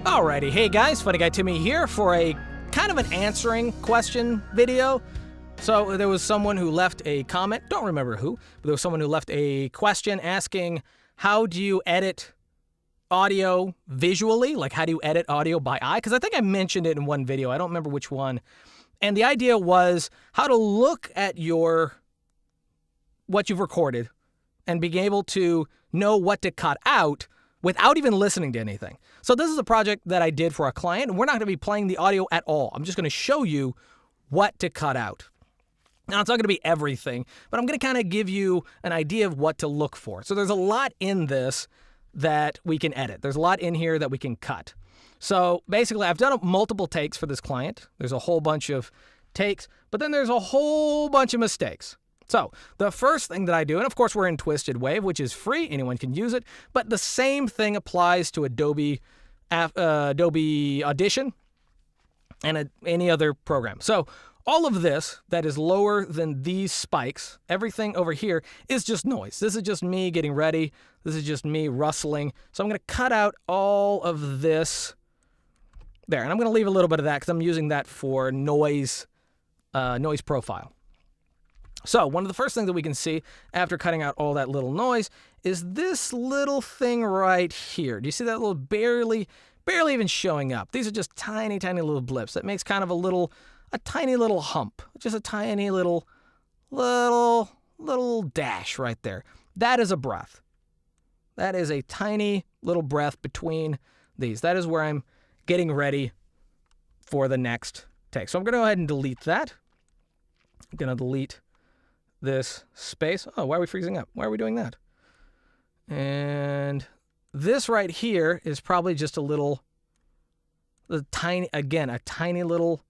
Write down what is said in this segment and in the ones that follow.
Alrighty, hey guys, FunnyGuyTimmy here for a kind of an answering question video. So there was someone who left a comment, don't remember who, but there was someone who left a question asking, how do you edit audio visually? Like, how do you edit audio by eye? Because I think I mentioned it in one video, I don't remember which one. And the idea was how to look at what you've recorded and being able to know what to cut out without even listening to anything. So this is a project that I did for a client, and we're not going to be playing the audio at all. I'm just going to show you what to cut out. Now, it's not going to be everything, but I'm going to kind of give you an idea of what to look for. So there's a lot in this that we can edit. There's a lot in here that we can cut. So basically, I've done multiple takes for this client. There's a whole bunch of takes, but then there's a whole bunch of mistakes. So the first thing that I do, and of course we're in Twisted Wave, which is free, anyone can use it, but the same thing applies to Adobe Audition and any other program. So all of this that is lower than these spikes, everything over here is just noise. This is just me getting ready. This is just me rustling. So I'm going to cut out all of this there, and I'm going to leave a little bit of that because I'm using that for noise profile. So one of the first things that we can see after cutting out all that little noise is this little thing right here. Do you see that little barely even showing up? These are just tiny, tiny little blips. That makes kind of a tiny little hump, just a tiny little dash right there. That is a breath. That is a tiny little breath between these. That is where I'm getting ready for the next take. So I'm going to go ahead and delete that. I'm going to delete this space. Oh, why are we freezing up? Why are we doing that? And this right here is probably just a tiny little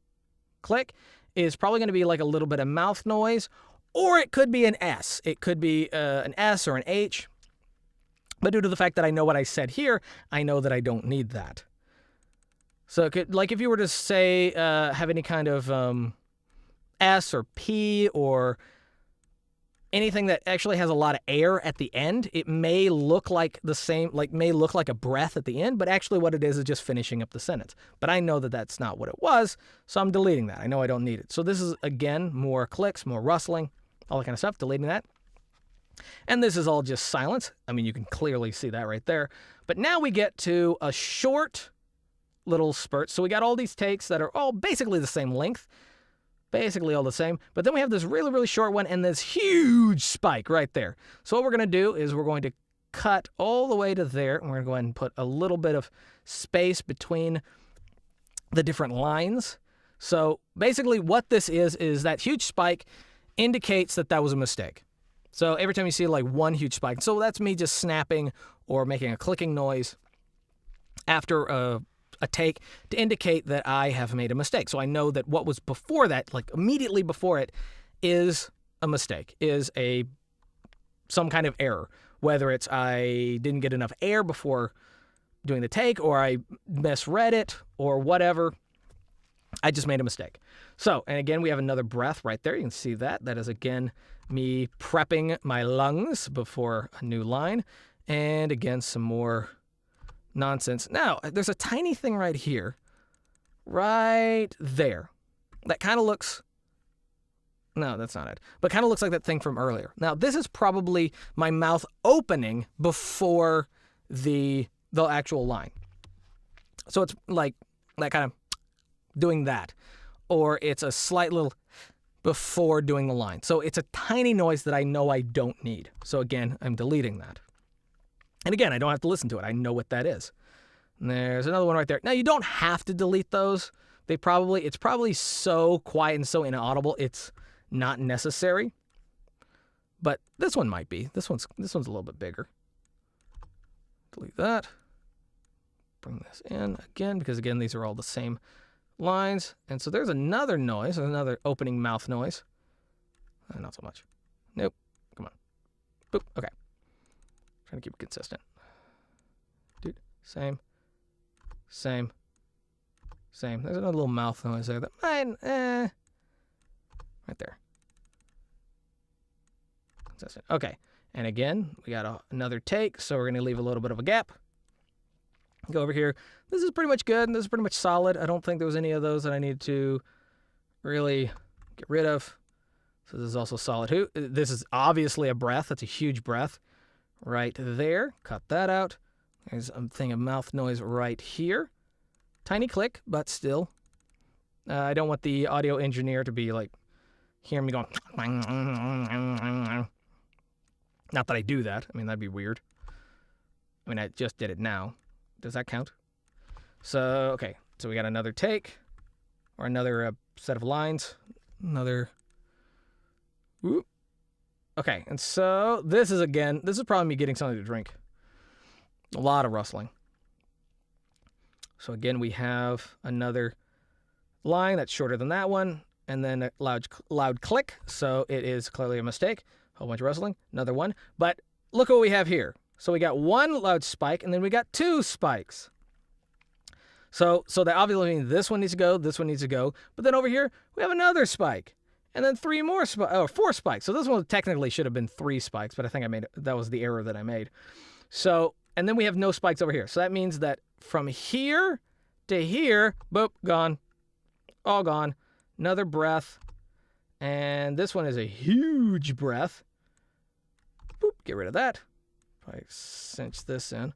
click is probably going to be like a little bit of mouth noise, or it could be an S. It could be an S or an H. But due to the fact that I know what I said here, I know that I don't need that. So it could, like if you were to say, have any kind of S or P or anything that actually has a lot of air at the end, it may look like the same, may look like a breath at the end, but actually what it is just finishing up the sentence. But I know that that's not what it was, so I'm deleting that. I know I don't need it. So this is, again, more clicks, more rustling, all that kind of stuff, deleting that. And this is all just silence. I mean, you can clearly see that right there. But now we get to a short little spurt. So we got all these takes that are all basically the same length. Basically all the same, but then we have this really, really short one and this huge spike right there. So what we're going to do is we're going to cut all the way to there, and we're going to go ahead and put a little bit of space between the different lines. So basically what this is that huge spike indicates that that was a mistake. So every time you see like one huge spike, so that's me just snapping or making a clicking noise after a take to indicate that I have made a mistake. So I know that what was before that, like immediately before it, is a mistake, is some kind of error. Whether it's I didn't get enough air before doing the take, or I misread it, or whatever. I just made a mistake. So, and again, we have another breath right there. You can see that. That is, again, me prepping my lungs before a new line. And again, some more nonsense. Now, there's a tiny thing right here, right there, that kind of looks, no, that's not it, but kind of looks like that thing from earlier. Now, this is probably my mouth opening before the actual line. So it's like that kind of doing that, or it's a slight little before doing the line. So it's a tiny noise that I know I don't need. So again, I'm deleting that. And again, I don't have to listen to it. I know what that is. And there's another one right there. Now, you don't have to delete those. It's probably so quiet and so inaudible, it's not necessary. But this one might be. This one's a little bit bigger. Delete that. Bring this in again, because again, these are all the same lines. And so there's another noise, another opening mouth noise. Not so much. Nope. Come on. Boop. Okay. Trying to keep it consistent. Dude, same. There's another little mouth noise there that might, right there. Consistent. Okay. And again, we got another take, so we're going to leave a little bit of a gap. Go over here. This is pretty much good, and this is pretty much solid. I don't think there was any of those that I needed to really get rid of. So this is also solid. This is obviously a breath. That's a huge breath right there. Cut that out. There's a thing of mouth noise right here. Tiny click, but still. I don't want the audio engineer to be like, hearing me going. Not that I do that. I mean, that'd be weird. I mean, I just did it now. Does that count? So, okay. So we got another take. Or another set of lines. Another. Whoop. Okay, and so this is probably me getting something to drink. A lot of rustling. So again, we have another line that's shorter than that one. And then a loud click. So it is clearly a mistake. A whole bunch of rustling. Another one. But look what we have here. So we got one loud spike, and then we got two spikes. So that obviously means this one needs to go, this one needs to go. But then over here, we have another spike. And then four spikes. So this one technically should have been 3 spikes, but I think that was the error that I made. So, and then we have no spikes over here. So that means that from here to here, boop, gone. All gone. Another breath. And this one is a huge breath. Boop, get rid of that. If I cinch this in,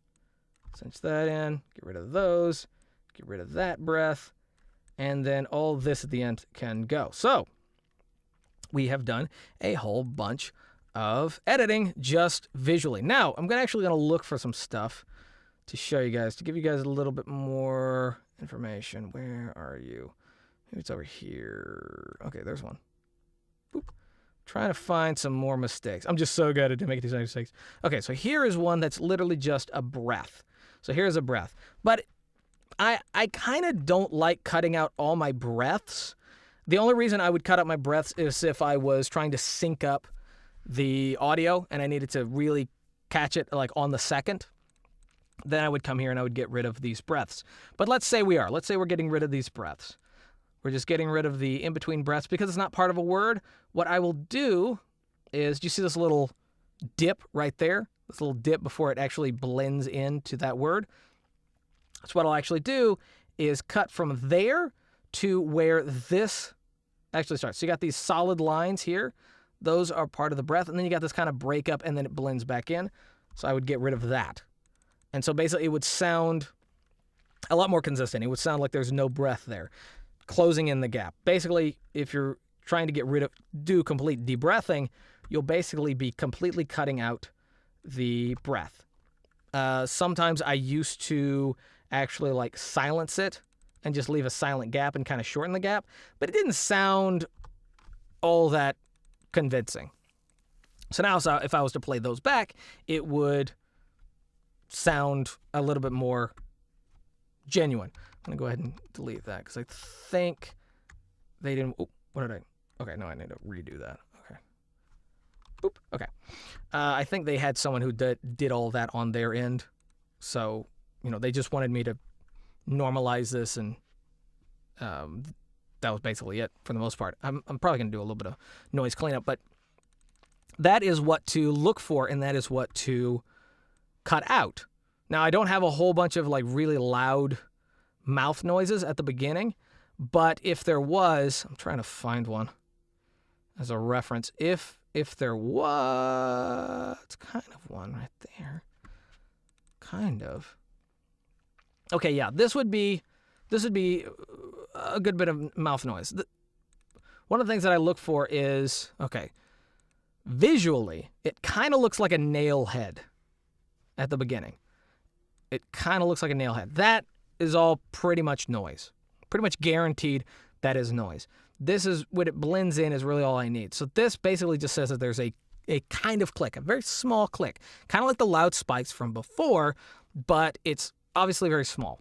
cinch that in, get rid of those, get rid of that breath, and then all this at the end can go. So we have done a whole bunch of editing just visually. Now, I'm actually going to look for some stuff to show you guys, to give you guys a little bit more information. Where are you? Maybe it's over here. Okay, there's one. Boop. Trying to find some more mistakes. I'm just so good at making these mistakes. Okay, so here is one that's literally just a breath. So here's a breath. But I kind of don't like cutting out all my breaths. The only reason I would cut out my breaths is if I was trying to sync up the audio and I needed to really catch it like on the second. Then I would come here and I would get rid of these breaths. But let's say we're getting rid of these breaths. We're just getting rid of the in-between breaths because it's not part of a word. What I will do is, do you see this little dip right there? This little dip before it actually blends into that word. So what I'll actually do is cut from there to where this actually starts. So you got these solid lines here. Those are part of the breath. And then you got this kind of breakup and then it blends back in. So I would get rid of that. And so basically it would sound a lot more consistent. It would sound like there's no breath there. Closing in the gap. Basically, if you're trying to do complete debreathing, you'll basically be completely cutting out the breath. Sometimes I used to actually like silence it and just leave a silent gap and kind of shorten the gap, but it didn't sound all that convincing. So now if I was to play those back, it would sound a little bit more genuine. I'm going to go ahead and delete that because I think they didn't. Oh, what did I? Okay, no, I need to redo that. Okay. Boop. Okay. I think they had someone who did all that on their end. So, they just wanted me to normalize this, and that was basically it for the most part. I'm probably going to do a little bit of noise cleanup, but that is what to look for, and that is what to cut out. Now, I don't have a whole bunch of like really loud mouth noises at the beginning, but if there was, I'm trying to find one as a reference. If there was, it's kind of one right there. Kind of. Okay, yeah, this would be a good bit of mouth noise. One of the things that I look for is, okay, visually, it kind of looks like a nail head at the beginning. It kind of looks like a nail head. That is all pretty much noise. Pretty much guaranteed that is noise. This is what it blends in is really all I need. So this basically just says that there's a kind of click, a very small click, kind of like the loud spikes from before, but it's obviously very small.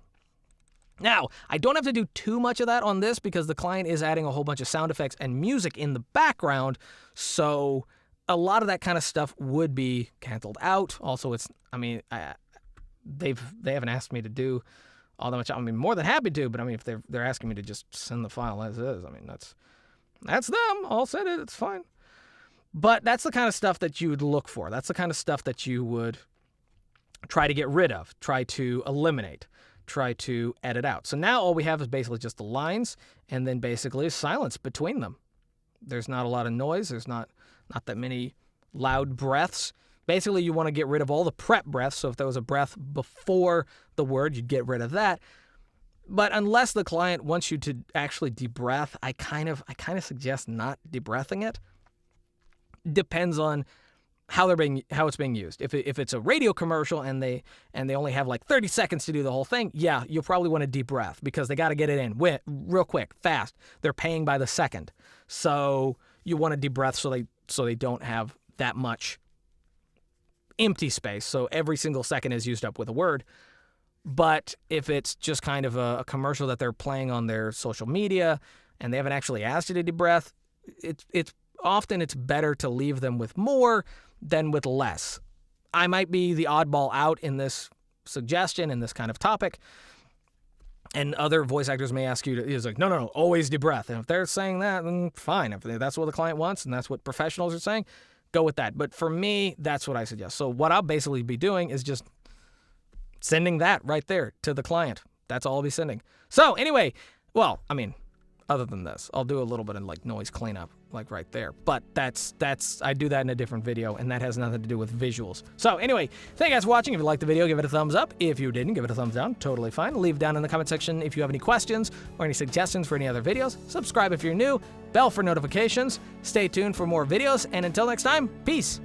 Now, I don't have to do too much of that on this because the client is adding a whole bunch of sound effects and music in the background, so a lot of that kind of stuff would be canceled out. Also, they haven't asked me to do all that much. I mean, more than happy to, but I mean, if they're asking me to just send the file as is, I mean, that's them. I'll send it. It's fine. But that's the kind of stuff that you would look for. That's the kind of stuff that you would try to get rid of, try to eliminate, try to edit out. So now all we have is basically just the lines and then basically silence between them. There's not a lot of noise. There's not that many loud breaths. Basically, you want to get rid of all the prep breaths. So if there was a breath before the word, you'd get rid of that. But unless the client wants you to actually debreath, I kind of suggest not debreathing it. Depends on how it's being used. If it's a radio commercial and they only have like 30 seconds to do the whole thing, yeah, you'll probably want to deep breath because they got to get it in real quick, fast. They're paying by the second, so you want to deep breath so they don't have that much empty space. So every single second is used up with a word. But if it's just kind of a commercial that they're playing on their social media and they haven't actually asked you to deep breath, it's often better to leave them with more than with less. I might be the oddball out in this suggestion, in this kind of topic, and other voice actors may ask you to, it's like, no, always deep breath. And if they're saying that, then fine. If that's what the client wants and that's what professionals are saying, go with that. But for me, that's what I suggest. So what I'll basically be doing is just sending that right there to the client. That's all I'll be sending. So anyway, well, I mean, other than this, I'll do a little bit of like noise cleanup, like right there. But that's I do that in a different video, and that has nothing to do with visuals. So anyway, thank you guys for watching. If you liked the video, give it a thumbs up. If you didn't, give it a thumbs down. Totally fine. Leave down in the comment section if you have any questions or any suggestions for any other videos. Subscribe if you're new. Bell for notifications. Stay tuned for more videos. And until next time, peace.